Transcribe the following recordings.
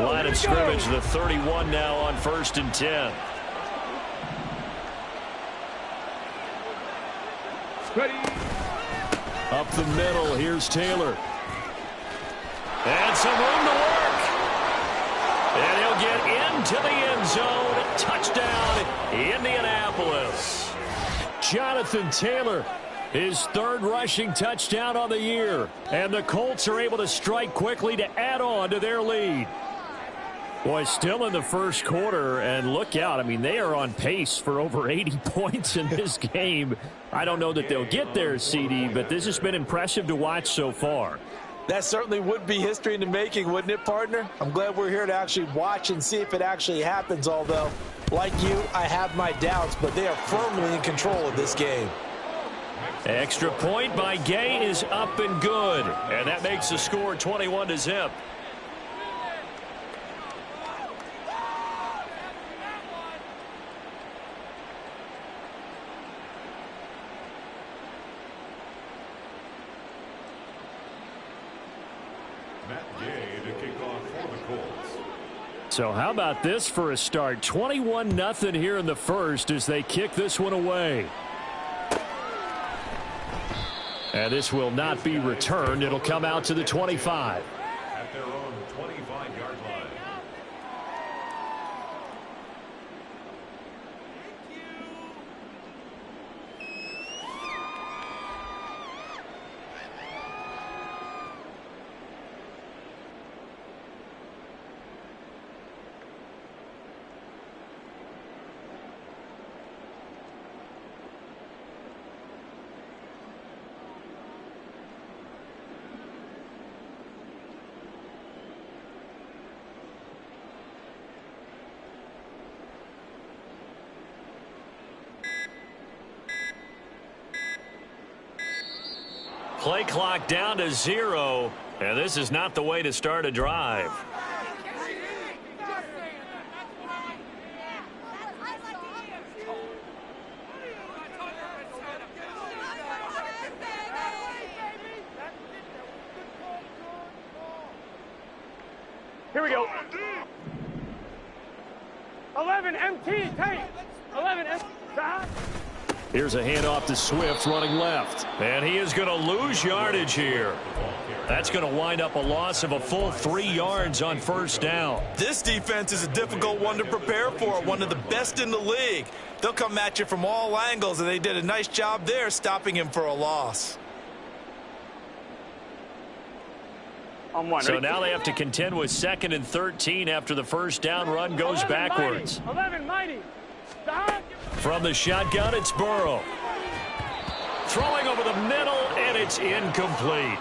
Line of scrimmage, the 31 now on 1st and 10. Ready. Up the middle, here's Taylor. And some room to work. And he'll get into the end zone. Touchdown, Indianapolis. Jonathan Taylor, his 3rd rushing touchdown on the year. And the Colts are able to strike quickly to add on to their lead. Boy, still in the first quarter, and look out. I mean, they are on pace for over 80 points in this game. I don't know that they'll get there, CD, but this has been impressive to watch so far. That certainly would be history in the making, wouldn't it, partner? I'm glad we're here to actually watch and see if it actually happens, although, like you, I have my doubts, but they are firmly in control of this game. Extra point by Gay is up and good, and that makes the score 21-0. So how about this for a start? 21-0 here in the first as they kick this one away. And this will not be returned. It'll come out to the 25. At their own 25-yard line. Play clock down to 0, and this is not the way to start a drive. Here we go. 11 MT tape. 11 MT. Here's a handoff to Swift running left. And he is going to lose yardage here. That's going to wind up a loss of a full 3 yards on 1st down. This defense is a difficult one to prepare for, one of the best in the league. They'll come at you from all angles, and they did a nice job there stopping him for a loss. So now they have to contend with 2nd and 13 after the 1st down run goes backwards. 11 mighty. Stop. From the shotgun, it's Burrow. Throwing over the middle, and it's incomplete.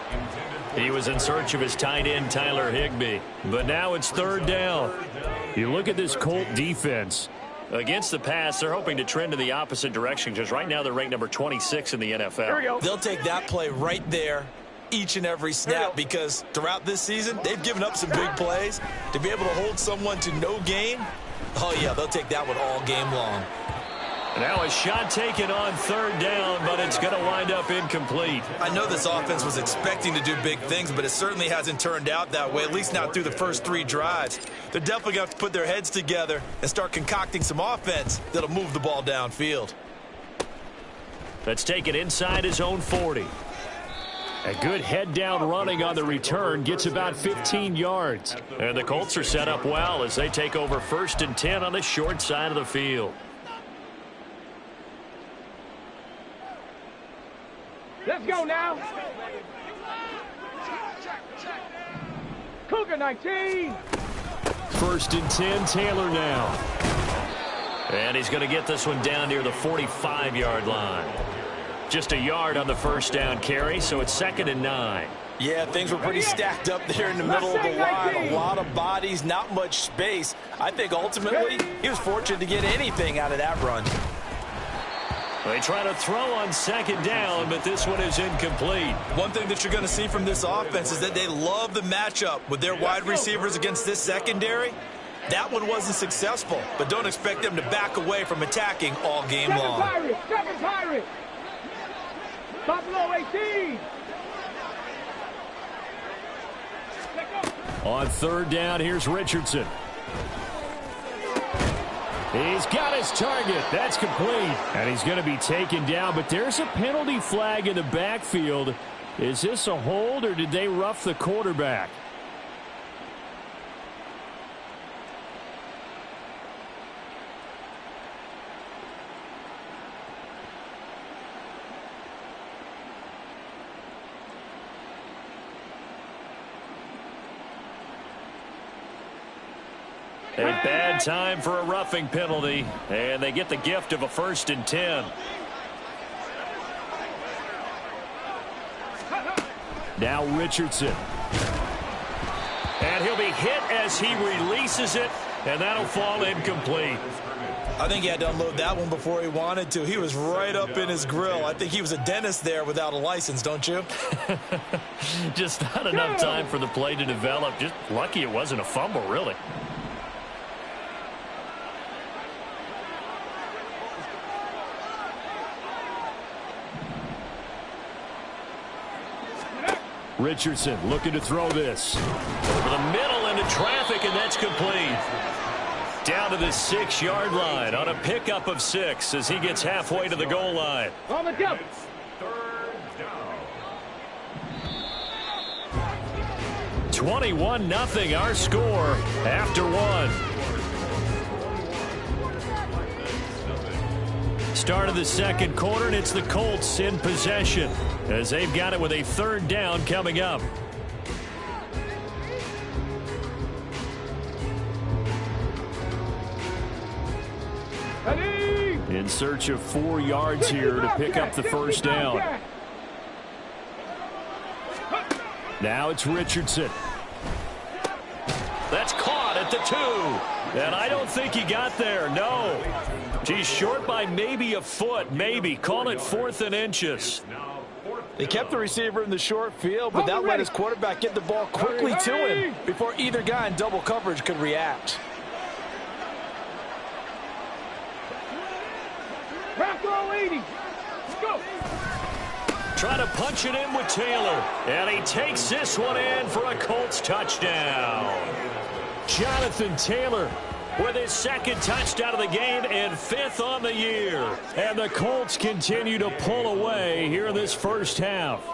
He was in search of his tight end, Tyler Higbee. But now it's 3rd down. You look at this Colt defense. Against the pass, they're hoping to trend in the opposite direction because right now they're ranked number 26 in the NFL. Here we go. They'll take that play right there each and every snap because throughout this season, they've given up some big plays. To be able to hold someone to no gain, oh, yeah, they'll take that one all game long. Now a shot taken on 3rd down, but it's going to wind up incomplete. I know this offense was expecting to do big things, but it certainly hasn't turned out that way, at least not through the first 3 drives. They're definitely going to have to put their heads together and start concocting some offense that'll move the ball downfield. Let's take it inside his own 40. A good head-down running on the return gets about 15 yards. And the Colts are set up well as they take over 1st and 10 on the short side of the field. Let's go now. Cougar 19. 1st and 10, Taylor now. And he's going to get this one down near the 45-yard line. Just a yard on the 1st down carry, so it's 2nd and 9. Yeah, things were pretty stacked up there in the middle of the line. A lot of bodies, not much space. I think ultimately he was fortunate to get anything out of that run. They try to throw on 2nd down, but this one is incomplete. One thing that you're going to see from this offense is that they love the matchup with their wide receivers against this secondary. That one wasn't successful, but don't expect them to back away from attacking all game long. Second Pirate. Buffalo 18. On third down, here's Richardson. He's got his target. That's complete. And he's going to be taken down, but there's a penalty flag in the backfield. Is this a hold, or did they rough the quarterback? A bad time for a roughing penalty, and they get the gift of a 1st and 10. Now Richardson. And he'll be hit as he releases it, and that'll fall incomplete. I think he had to unload that one before he wanted to. He was right up in his grill. I think he was a dentist there without a license, don't you? Just not enough time for the play to develop. Just lucky it wasn't a fumble, really. Richardson looking to throw this. Over the middle into traffic, and that's complete. Down to the 6-yard line on a pickup of 6 as he gets halfway to the goal line. On the jump. 21-0 our score after 1. Start of the second quarter, and it's the Colts in possession as they've got it with a 3rd down coming up. In search of 4 yards here to pick up the 1st down. Now it's Richardson. That's caught at the 2. And I don't think he got there. No. He's short by maybe a foot. Maybe. Call it 4th and inches. They kept the receiver in the short field, but that let his quarterback get the ball quickly to him before either guy in double coverage could react. Back row 80. Let's go. Trying to punch it in with Taylor. And he takes this one in for a Colts touchdown. Jonathan Taylor with his 2nd touchdown of the game and 5th on the year. And the Colts continue to pull away here in this first half.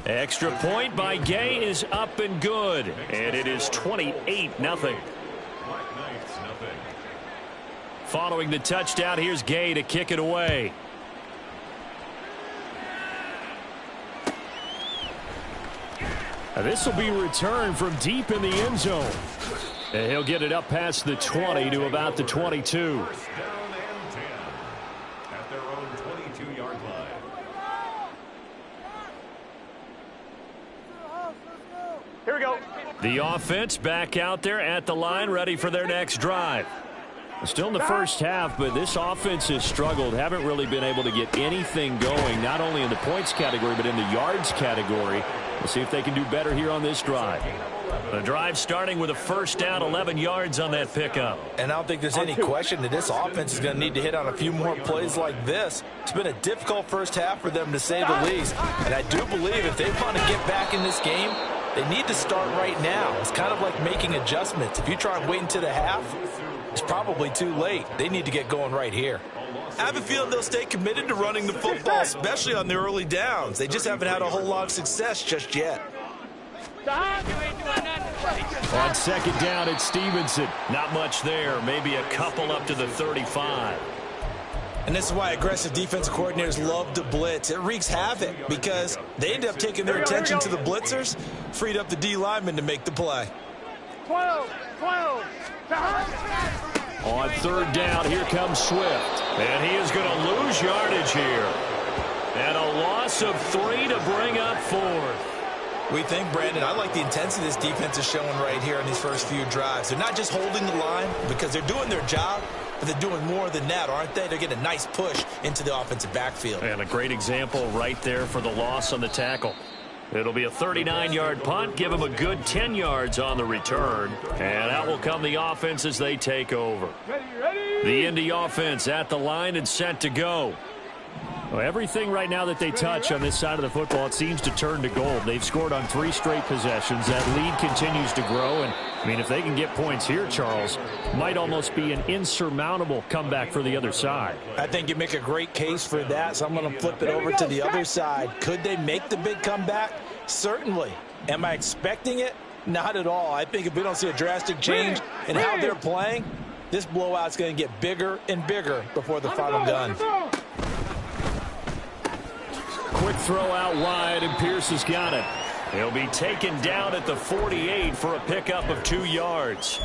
Extra point by Gay is up and good. And it is 28-0. Following the touchdown, here's Gay to kick it away. This will be returned from deep in the end zone. And he'll get it up past the 20 to about the 22. Down and 10 at their own 22-yard line. Here we go. The offense back out there at the line, ready for their next drive. Still in the first half, but this offense has struggled. Haven't really been able to get anything going, not only in the points category, but in the yards category. We'll see if they can do better here on this drive. The drive starting with a 1st down, 11 yards on that pickup. And I don't think there's any question that this offense is going to need to hit on a few more plays like this. It's been a difficult first half for them, to say the least. And I do believe if they want to get back in this game, they need to start right now. It's kind of like making adjustments. If you try and wait until the half, it's probably too late. They need to get going right here. I have a fefeeling they'll stay committed to running the football, especially on the early downs. They just haven't had a whole lot of success just yet. On 2nd down, it's Stevenson. Not much there. Maybe a couple up to the 35. And this is why aggressive defensive coordinators love to blitz. It wreaks havoc because they end up taking their attention to the blitzers, freed up the D lineman to make the play. 12. On 3rd down, here comes Swift. And he is going to lose yardage here. And a loss of 3 to bring up 4th. We think, Brandon, I like the intensity this defense is showing right here in these first few drives. They're not just holding the line because they're doing their job, but they're doing more than that, aren't they? They're getting a nice push into the offensive backfield. And a great example right there for the loss on the tackle. It'll be a 39-yard punt. Give them a good 10 yards on the return. And out will come the offense as they take over. Ready. The Indy offense at the line and set to go. Well, everything right now that they touch on this side of the football, it seems to turn to gold. They've scored on 3 straight possessions. That lead continues to grow. And, I mean, if they can get points here, Charles, might almost be an insurmountable comeback for the other side. I think you make a great case for that, so I'm going to flip it over to the other side. Could they make the big comeback? Certainly. Am I expecting it? Not at all. I think if we don't see a drastic change in how they're playing, this blowout's going to get bigger and bigger before the final gun. Quick throw out wide, and Pierce has got it. He'll be taken down at the 48 for a pickup of 2 yards.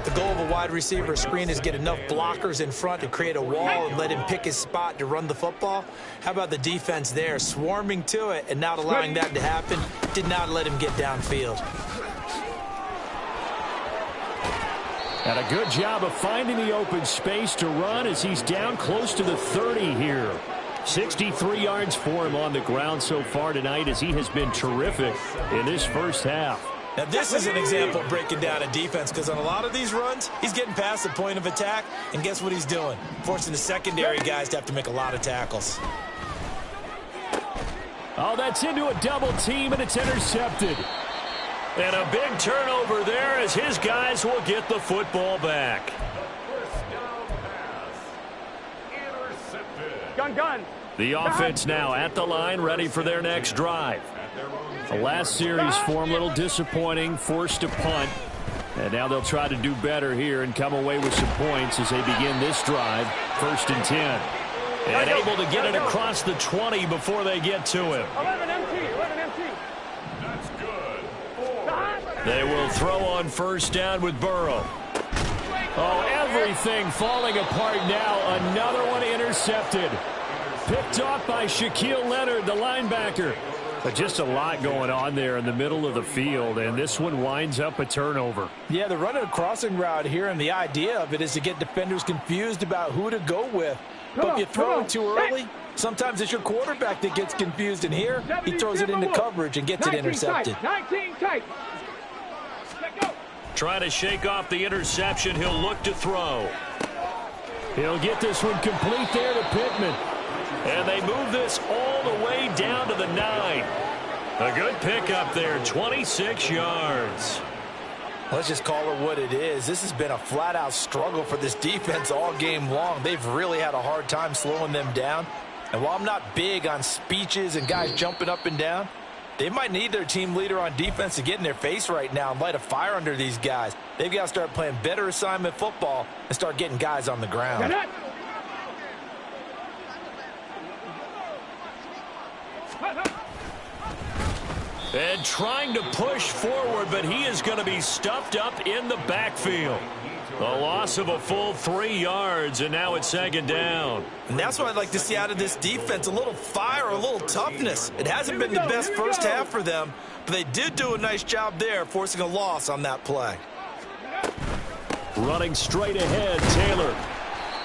The goal of a wide receiver screen is get enough blockers in front to create a wall and let him pick his spot to run the football. How about the defense there, swarming to it and not allowing that to happen? Did not let him get downfield. And a good job of finding the open space to run as he's down close to the 30 here. 63 yards for him on the ground so far tonight as he has been terrific in this first half. Now, this is an example of breaking down a defense because on a lot of these runs, he's getting past the point of attack, and guess what he's doing? Forcing the secondary guys to have to make a lot of tackles. Oh, that's into a double team, and it's intercepted. And a big turnover there as his guys will get the football back. Gun. The offense now at the line, ready for their next drive. The last series for them, a little disappointing, forced to punt. And now they'll try to do better here and come away with some points as they begin this drive, 1st and 10. And able to get it across the 20 before they get to him. 11 empty. That's good. They will throw on 1st down with Burrow. Oh, everything falling apart now. Another one intercepted. Picked off by Shaquille Leonard, the linebacker. But just a lot going on there in the middle of the field, and this one winds up a turnover. Yeah, they're running a crossing route here, and the idea of it is to get defenders confused about who to go with. But if you throw it too early, sometimes it's your quarterback that gets confused, and here he throws it into coverage and gets it intercepted. 19 tight. Trying to shake off the interception. He'll look to throw. He'll get this one complete there to Pittman. And they move this all the way down to the 9. A good pickup there, 26 yards. Let's just call it what it is. This has been a flat-out struggle for this defense all game long. They've really had a hard time slowing them down. And while I'm not big on speeches and guys jumping up and down, they might need their team leader on defense to get in their face right now and light a fire under these guys. They've got to start playing better assignment football and start getting guys on the ground. And trying to push forward, but he is going to be stuffed up in the backfield. The loss of a full 3 yards, and now it's 2nd down. And that's what I'd like to see out of this defense, a little fire, a little toughness. It hasn't been the best first half for them, but they did do a nice job there, forcing a loss on that play. Running straight ahead, Taylor.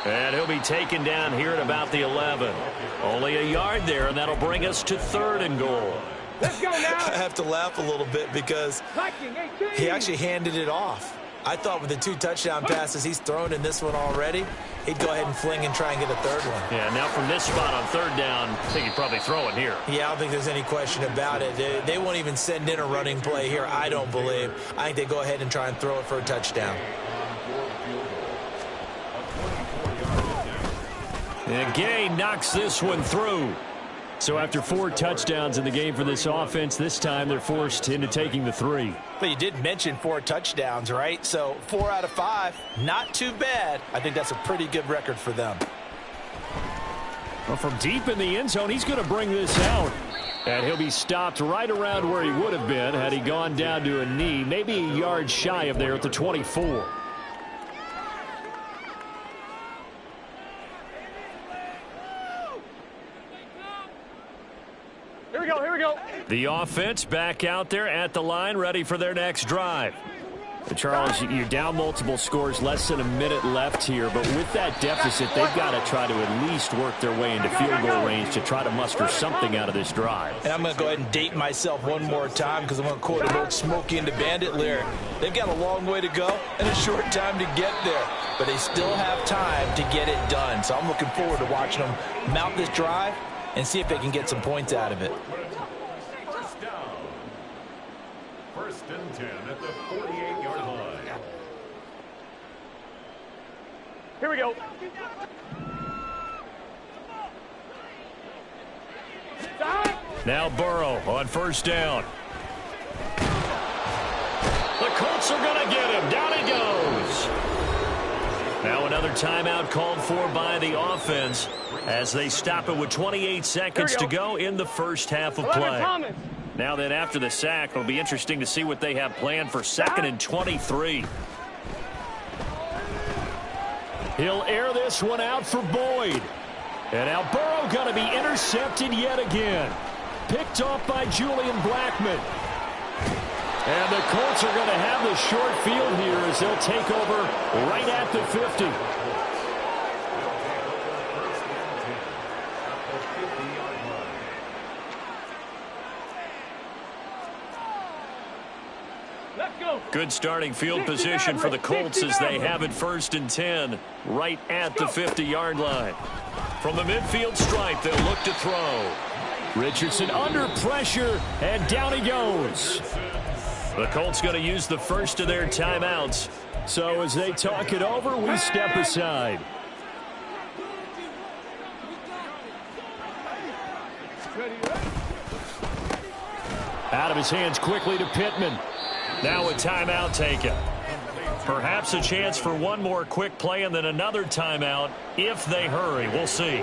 And he'll be taken down here at about the 11. Only a yard there, and that'll bring us to 3rd and goal. Let's go now. I have to laugh a little bit because he actually handed it off. I thought with the 2 touchdown passes he's thrown in this one already, he'd go ahead and fling and try and get a 3rd one. Yeah, now from this spot on 3rd down, I think he'd probably throw it here. Yeah, I don't think there's any question about it. They won't even send in a running play here, I don't believe. I think they go ahead and try and throw it for a touchdown. And Gay knocks this one through. So after 4 touchdowns in the game for this offense, this time they're forced into taking the 3. But you did mention 4 touchdowns, right? So 4 out of 5, not too bad. I think that's a pretty good record for them. Well, from deep in the end zone, he's going to bring this out. And he'll be stopped right around where he would have been had he gone down to a knee, maybe a yard shy of there at the 24. Here we go. The offense back out there at the line, ready for their next drive. Charles, you're down multiple scores, less than a minute left here, but with that deficit, they've got to try to at least work their way into field goal range to try to muster something out of this drive. And I'm going to go ahead and date myself one more time because I'm going to quote an old Smokey and the Bandit lyric. They've got a long way to go and a short time to get there, but they still have time to get it done. So I'm looking forward to watching them mount this drive and see if they can get some points out of it. First down. First and 10 at the 48-yard line. Here we go. Now Burrow on first down. The Colts are going to get him. Down he goes. Now another timeout called for by the offense as they stop it with 28 seconds to go in the first half of play. Now then, after the sack, it'll be interesting to see what they have planned for 2nd and 23. He'll air this one out for Boyd. And now Burrow going to be intercepted yet again. Picked off by Julian Blackmon. And the Colts are going to have the short field here as they'll take over right at the 50. Good starting field position for the Colts as they have it 1st and 10 right at the 50-yard line. From the midfield stripe, they'll look to throw. Richardson under pressure, and down he goes. The Colts going to use the first of their timeouts. So as they talk it over, we step aside. Out of his hands quickly to Pittman. Now a timeout taken. Perhaps a chance for one more quick play and then another timeout if they hurry. We'll see.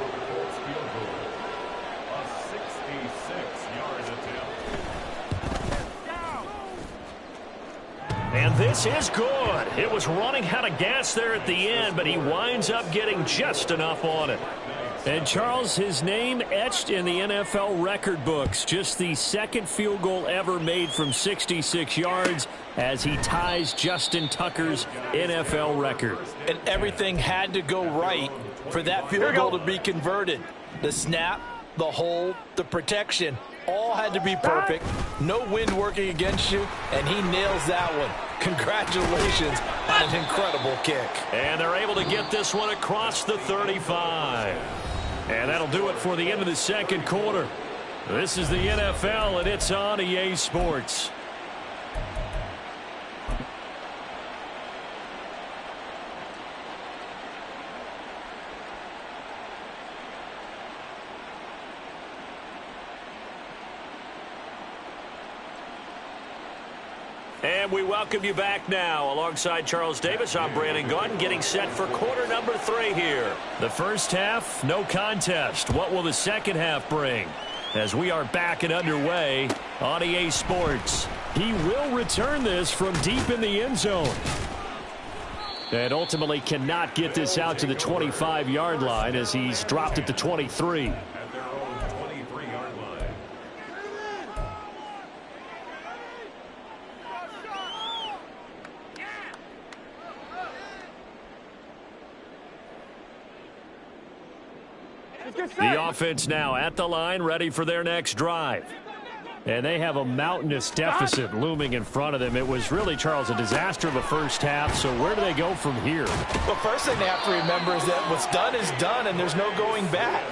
And this is good. It was running out of gas there at the end, but he winds up getting just enough on it. And Charles, his name etched in the NFL record books. Just the 2nd field goal ever made from 66 yards as he ties Justin Tucker's NFL record. And everything had to go right for that field goal to be converted. The snap, the hold, the protection, all had to be perfect. No wind working against you, and he nails that one. Congratulations on an incredible kick. And they're able to get this one across the 35. And that'll do it for the end of the 2nd quarter. This is the NFL, and it's on EA Sports. And we welcome you back now. Alongside Charles Davis, I'm Brandon Gaudin, getting set for quarter number 3 here. The first half, no contest. What will the 2nd half bring? As we are back and underway on EA Sports. He will return this from deep in the end zone. And ultimately cannot get this out to the 25-yard line as he's dropped at the 23. The offense now at the line, ready for their next drive. And they have a mountainous deficit looming in front of them. It was really, Charles, a disaster of a first half. So where do they go from here? Well, first thing they have to remember is that what's done is done, and there's no going back.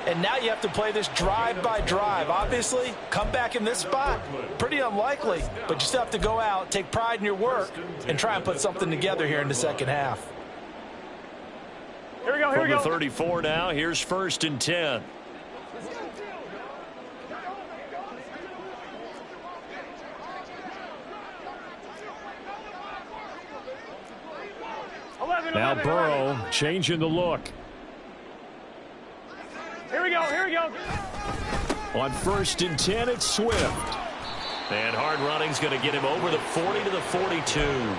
And now you have to play this drive by drive. Obviously, come back in this spot, pretty unlikely. But you still have to go out, take pride in your work, and try and put something together here in the 2nd half. Here we go, here we go. From the 34 now, here's 1st and 10. Now Burrow changing the look. Here we go, here we go. On 1st and 10, it's Swift. And hard running's going to get him over the 40 to the 42.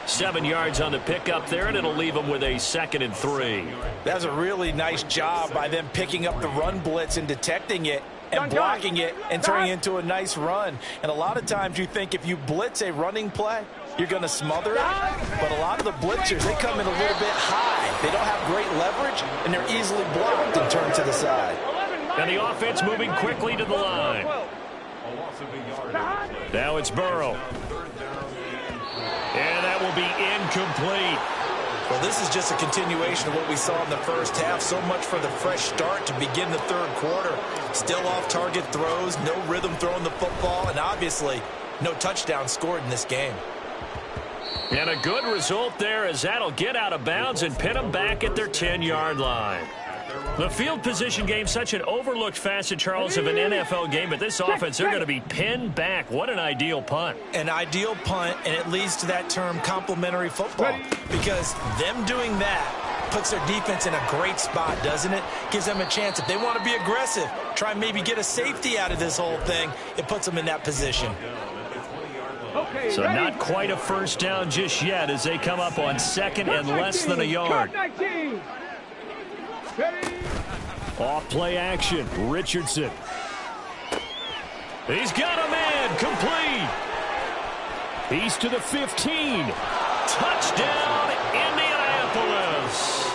7 yards on the pickup there, and it'll leave him with a 2nd and 3. That's a really nice job by them picking up the run blitz and detecting it and blocking it and turning it into a nice run. And a lot of times you think if you blitz a running play, you're going to smother it. But a lot of the blitzers, they come in a little bit high. They don't have great leverage, and they're easily blocked and turned to the side. And the offense moving quickly to the line. Now it's Burrow. And that will be incomplete. Well, this is just a continuation of what we saw in the first half. So much for the fresh start to begin the third quarter. Still off-target throws, no rhythm throwing the football, and obviously no touchdown scored in this game. And a good result there as that'll get out of bounds and pin them back at their 10-yard line. The field position game, such an overlooked facet, Charles, of an NFL game, but this offense, they're going to be pinned back. What an ideal punt. An ideal punt, and it leads to that term complementary football, because them doing that puts their defense in a great spot, doesn't it? Gives them a chance. If they want to be aggressive, try and maybe get a safety out of this whole thing, it puts them in that position. So not quite a first down just yet as they come up on second and less than a yard. Off play action, Richardson. He's got a man, complete. He's to the 15. Touchdown, Indianapolis.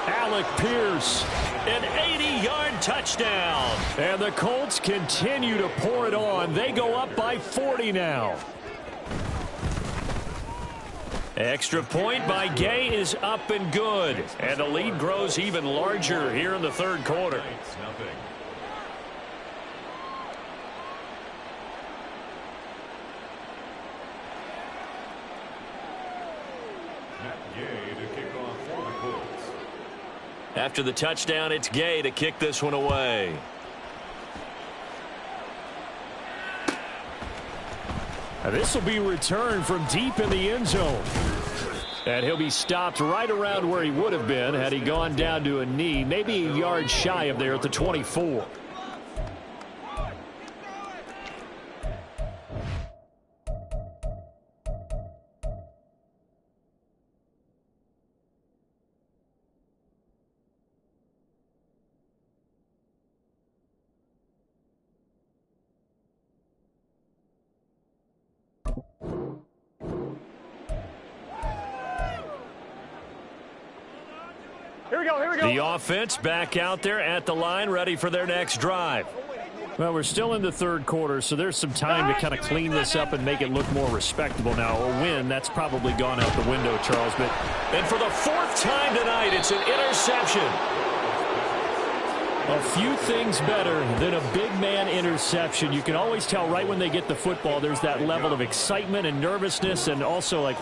Alec Pierce, an 80-yard touchdown. And the Colts continue to pour it on. They go up by 40 now. Extra point by Gay is up and good. And the lead grows even larger here in the third quarter. After the touchdown, it's Gay to kick this one away. Now this will be returned from deep in the end zone. And he'll be stopped right around where he would have been had he gone down to a knee, maybe a yard shy of there at the 24. The offense back out there at the line, ready for their next drive. Well, we're still in the third quarter, so there's some time to kind of clean this up and make it look more respectable. Now, a win, that's probably gone out the window, Charles. And for the fourth time tonight, it's an interception. A few things better than a big man interception. You can always tell right when they get the football, there's that level of excitement and nervousness, and also like...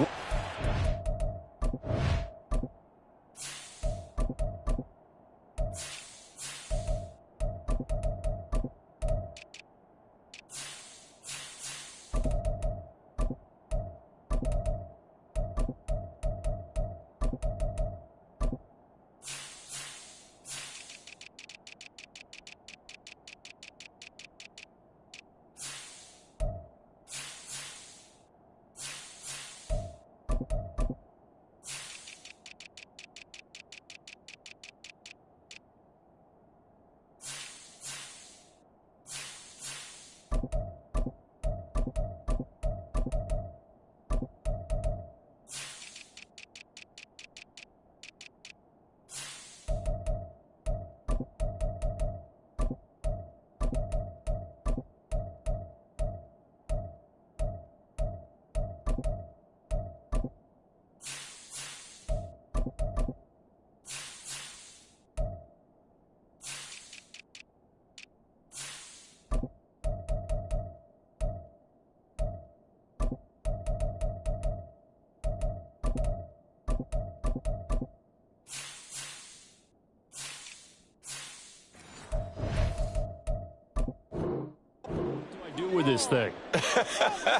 with this thing.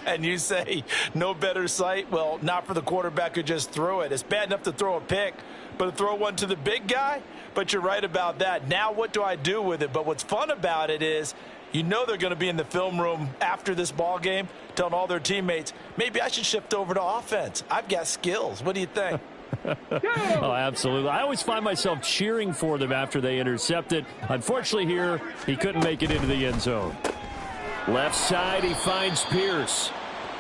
And you say no better sight? Well, not for the quarterback who just threw it. It's bad enough to throw a pick, but to throw one to the big guy? But you're right about that. Now what do I do with it? But what's fun about it is you know they're going to be in the film room after this ball game telling all their teammates, maybe I should shift over to offense. I've got skills. What do you think? Oh, absolutely. I always find myself cheering for them after they intercept it. Unfortunately here, he couldn't make it into the end zone. Left side, he finds Pierce.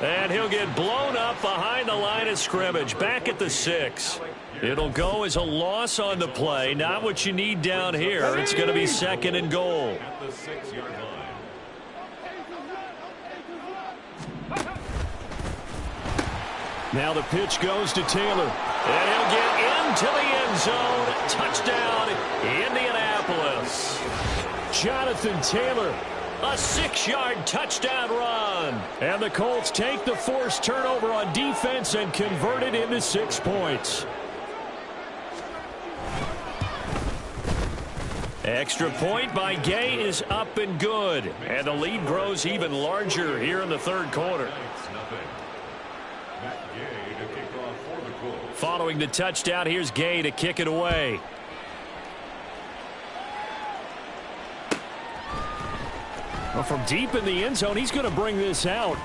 And he'll get blown up behind the line of scrimmage, back at the 6. It'll go as a loss on the play. Not what you need down here. It's going to be 2nd and goal. At the 6-yard line. Now the pitch goes to Taylor. And he'll get into the end zone. Touchdown, Indianapolis. Jonathan Taylor, a 6-yard touchdown run. And the Colts take the forced turnover on defense and convert it into 6 points. Extra point by Gay is up and good. And the lead grows even larger here in the 3rd quarter. Following the touchdown, here's Gay to kick it away. Well, from deep in the end zone, he's going to bring this out.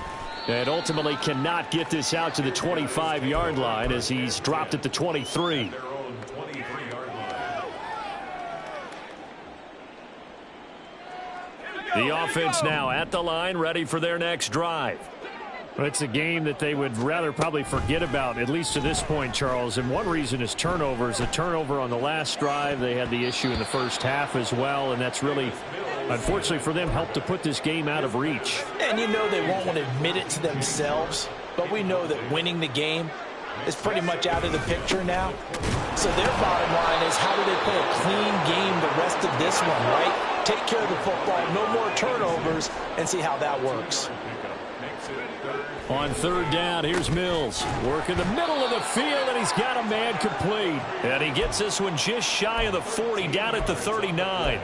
And ultimately cannot get this out to the 25-yard line as he's dropped at the 23. The offense now at the line, ready for their next drive. Well, it's a game that they would rather probably forget about, at least to this point, Charles. And one reason is turnovers. A turnover on the last drive. They had the issue in the first half as well, and that's really, unfortunately for them, helped to put this game out of reach. And you know they won't want to admit it to themselves, but we know that winning the game is pretty much out of the picture now. So their bottom line is, how do they play a clean game the rest of this one, right? Take care of the football, no more turnovers, and see how that works. On 3rd down, here's Mills. Work in the middle of the field, and he's got a man complete. And he gets this one just shy of the 40, down at the 39.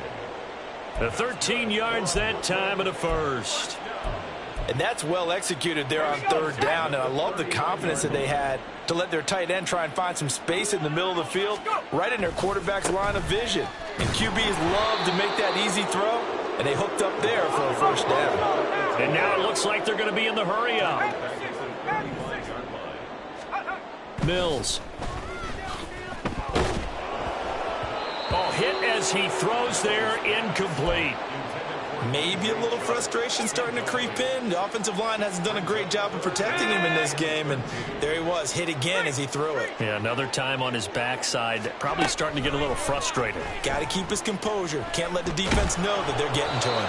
The 13 yards that time of the first. And that's well executed there on 3rd down. And I love the confidence that they had to let their tight end try and find some space in the middle of the field, right in their quarterback's line of vision. And QBs love to make that easy throw, and they hooked up there for a 1st down. And now it looks like they're going to be in the hurry-up. Mills. Oh, hit as he throws there, incomplete. Maybe a little frustration starting to creep in. The offensive line hasn't done a great job of protecting him in this game, and there he was, hit again as he threw it. Yeah, another time on his backside, probably starting to get a little frustrated. Got to keep his composure. Can't let the defense know that they're getting to him.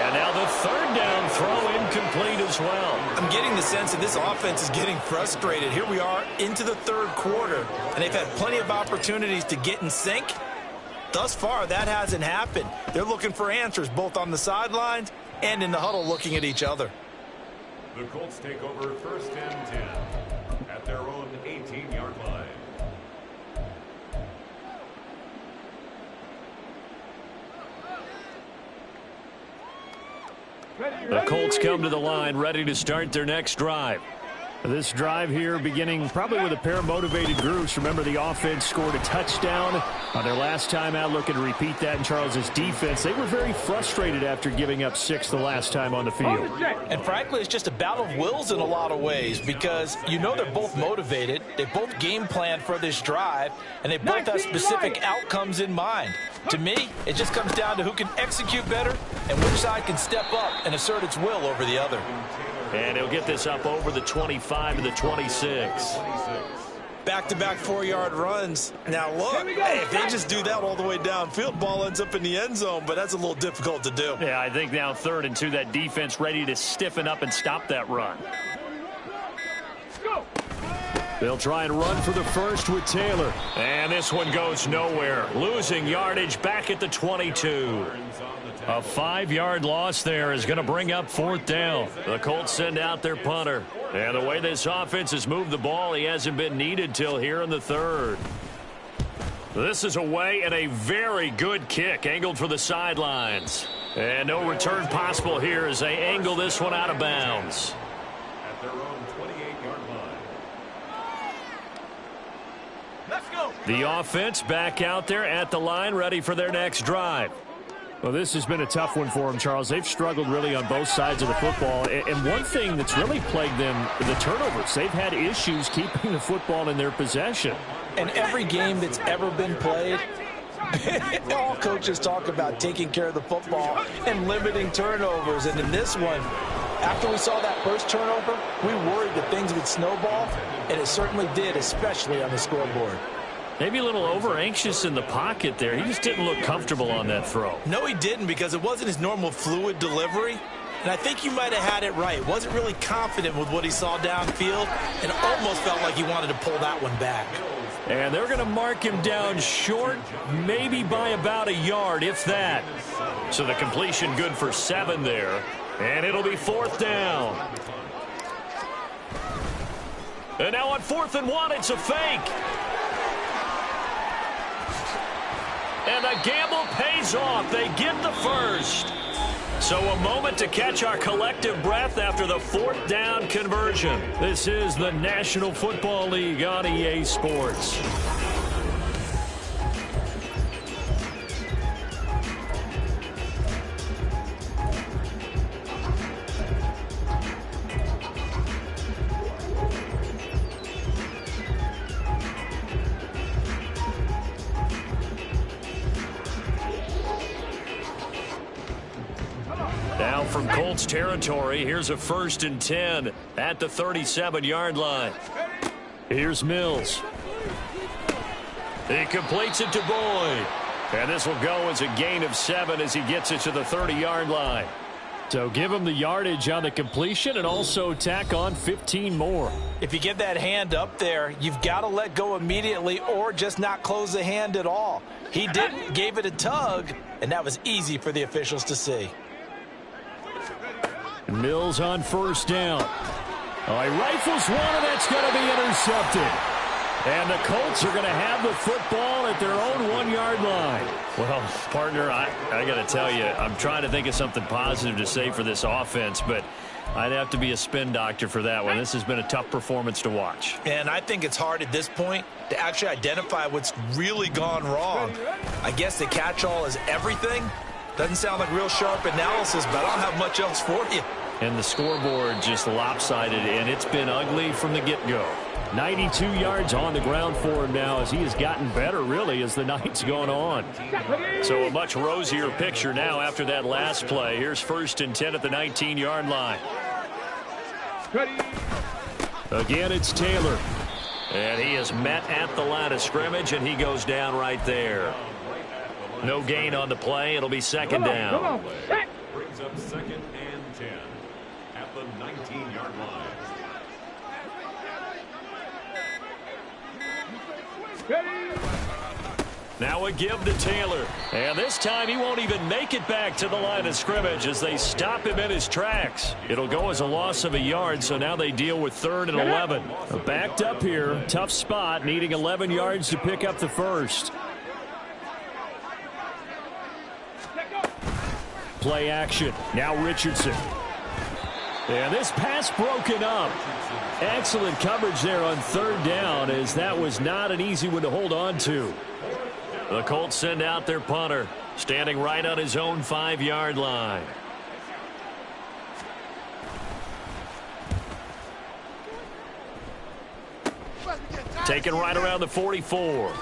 And now the 3rd down throw incomplete as well. I'm getting the sense that this offense is getting frustrated. Here we are into the 3rd quarter, and they've had plenty of opportunities to get in sync. Thus far, that hasn't happened. They're looking for answers both on the sidelines and in the huddle looking at each other. The Colts take over 1st and 10 at their own 18-yard line. The Colts come to the line, ready to start their next drive. This drive here beginning probably with a pair of motivated groups. Remember, the offense scored a touchdown on their last time out, looking to repeat that in Charles's defense. They were very frustrated after giving up 6 the last time on the field. And frankly, it's just a battle of wills in a lot of ways, because you know they're both motivated. They both game plan for this drive, and they both have specific outcomes in mind. To me, it just comes down to who can execute better and which side can step up and assert its will over the other. And he'll get this up over the 25 to the 26. Back-to-back 4-yard runs. Now, look, hey, if they just do that all the way downfield, ball ends up in the end zone, but that's a little difficult to do. Yeah, I think now 3rd and 2, that defense ready to stiffen up and stop that run. They'll try and run for the first with Taylor. And this one goes nowhere. Losing yardage back at the 22. A 5-yard loss there is going to bring up 4th down. The Colts send out their punter. And the way this offense has moved the ball, he hasn't been needed till here in the 3rd. This is away and a very good kick angled for the sidelines. And no return possible here as they angle this one out of bounds. At their own 28-yard line. Let's go. The offense back out there at the line, ready for their next drive. Well, this has been a tough one for them, Charles. They've struggled really on both sides of the football. And one thing that's really plagued them, the turnovers. They've had issues keeping the football in their possession. And every game that's ever been played, all coaches talk about taking care of the football and limiting turnovers. And in this one, After we saw that first turnover, we worried that things would snowball, and it certainly did, especially on the scoreboard. Maybe a little over-anxious in the pocket there. He just didn't look comfortable on that throw. No, he didn't, because it wasn't his normal fluid delivery. And I think you might have had it right. Wasn't really confident with what he saw downfield, and almost felt like he wanted to pull that one back. And they're going to mark him down short, maybe by about a yard, if that. So the completion good for 7 there. And it'll be 4th down. And now on 4th and 1, it's a fake. And the gamble pays off. They get the first. So a moment to catch our collective breath after the 4th down conversion. This is the National Football League on EA Sports. Now from Colts territory, here's a 1st and 10 at the 37-yard line. Here's Mills. He completes it to Boyd. And this will go as a gain of 7 as he gets it to the 30-yard line. So give him the yardage on the completion and also tack on 15 more. If you get that hand up there, you've got to let go immediately or just not close the hand at all. He didn't, gave it a tug, and that was easy for the officials to see. Mills on 1st down. Oh, he rifles one, and that's going to be intercepted. And the Colts are going to have the football at their own 1-yard line. Well, partner, I got to tell you, I'm trying to think of something positive to say for this offense, but I'd have to be a spin doctor for that one. This has been a tough performance to watch. And I think it's hard at this point to actually identify what's really gone wrong. I guess the catch-all is everything. Doesn't sound like real sharp analysis, but I don't have much else for you. And the scoreboard just lopsided, and it's been ugly from the get-go. 92 yards on the ground for him now as he has gotten better, really, as the night's gone on. So a much rosier picture now after that last play. Here's 1st and 10 at the 19-yard line. Again, it's Taylor. And he is met at the line of scrimmage, and he goes down right there. No gain on the play. It'll be 2nd down. Brings up 2nd and 10 at the 19-yard line. Now a give to Taylor. And this time he won't even make it back to the line of scrimmage as they stop him in his tracks. It'll go as a loss of a yard, so now they deal with 3rd and 11. Backed up here. Tough spot, needing 11 yards to pick up the first. Play action. Now Richardson. And this pass broken up. Excellent coverage there on 3rd down, as that was not an easy one to hold on to. The Colts send out their punter, standing right on his own 5-yard line. Taken right around the 44.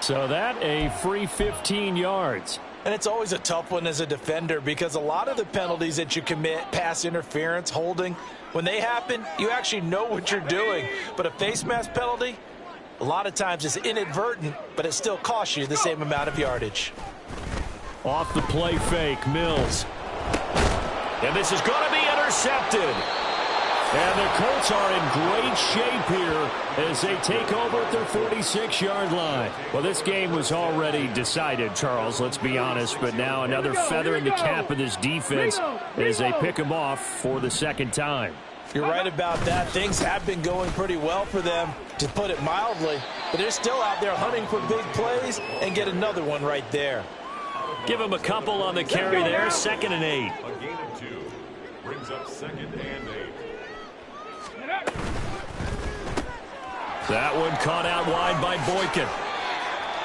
So that a free 15 yards. And it's always a tough one as a defender because a lot of the penalties that you commit, pass interference, holding, when they happen, you actually know what you're doing. But a face mask penalty, a lot of times it's inadvertent, but it still costs you the same amount of yardage. Off the play fake, Mills. And this is going to be intercepted. And the Colts are in great shape here as they take over at their 46-yard line. Well, this game was already decided, Charles, let's be honest. But now another feather in the cap of this defense as they pick them off for the 2nd time. You're right about that. Things have been going pretty well for them, to put it mildly. But they're still out there hunting for big plays and get another one right there. Give them a couple on the carry there. 2nd and 8. A gain of 2 brings up 2nd and 8. That one caught out wide by Boykin.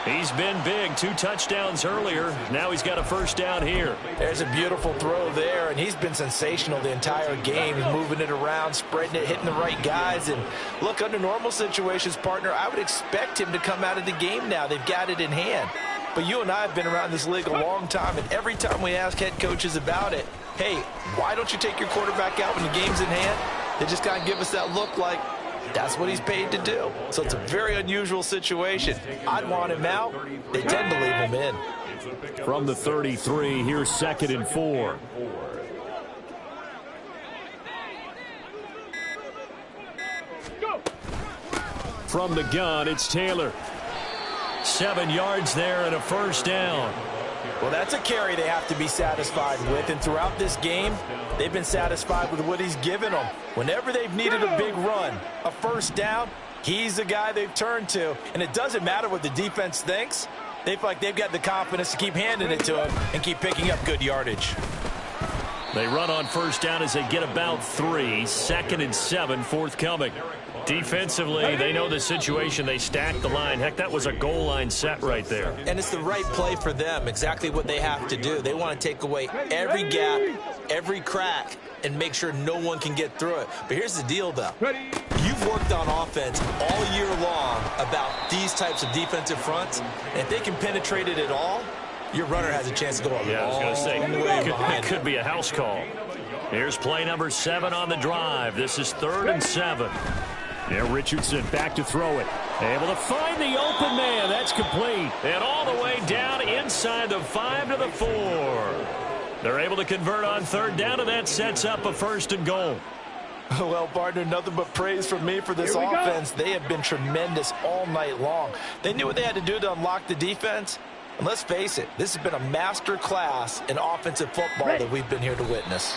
He's been big. 2 touchdowns earlier. Now he's got a 1st down here. There's a beautiful throw there, and he's been sensational the entire game. He's moving it around, spreading it, hitting the right guys. And look, under normal situations, partner, I would expect him to come out of the game now. They've got it in hand. But you and I have been around this league a long time, and every time we ask head coaches about it, hey, why don't you take your quarterback out when the game's in hand? They just kind of give us that look like that's what he's paid to do. So it's a very unusual situation. I'd want him out. They tend to leave him in. From the 33, here's 2nd and 4. From the gun, it's Taylor. 7 yards there and a first down. Well, that's a carry they have to be satisfied with, and throughout this game, they've been satisfied with what he's given them. Whenever they've needed a big run, a first down, he's the guy they've turned to, and it doesn't matter what the defense thinks. They feel like they've got the confidence to keep handing it to him and keep picking up good yardage. They run on first down as they get about 3. 2nd and 7 forthcoming. Defensively, they know the situation. They stack the line. Heck, that was a goal line set right there. And it's the right play for them, exactly what they have to do. They want to take away every gap, every crack, and make sure no one can get through it. But here's the deal, though. You've worked on offense all year long about these types of defensive fronts. And if they can penetrate it at all, your runner has a chance to go a long way behind. It could be a house call. Here's play number 7 on the drive. This is 3rd and 7. Now Richardson back to throw it. Able to find the open man. That's complete. And all the way down inside the 5 to the 4. They're able to convert on 3rd down, and that sets up a 1st and goal. Well, partner, nothing but praise from me for this offense. They have been tremendous all night long. They knew what they had to do to unlock the defense. And let's face it, this has been a master class in offensive football that we've been here to witness.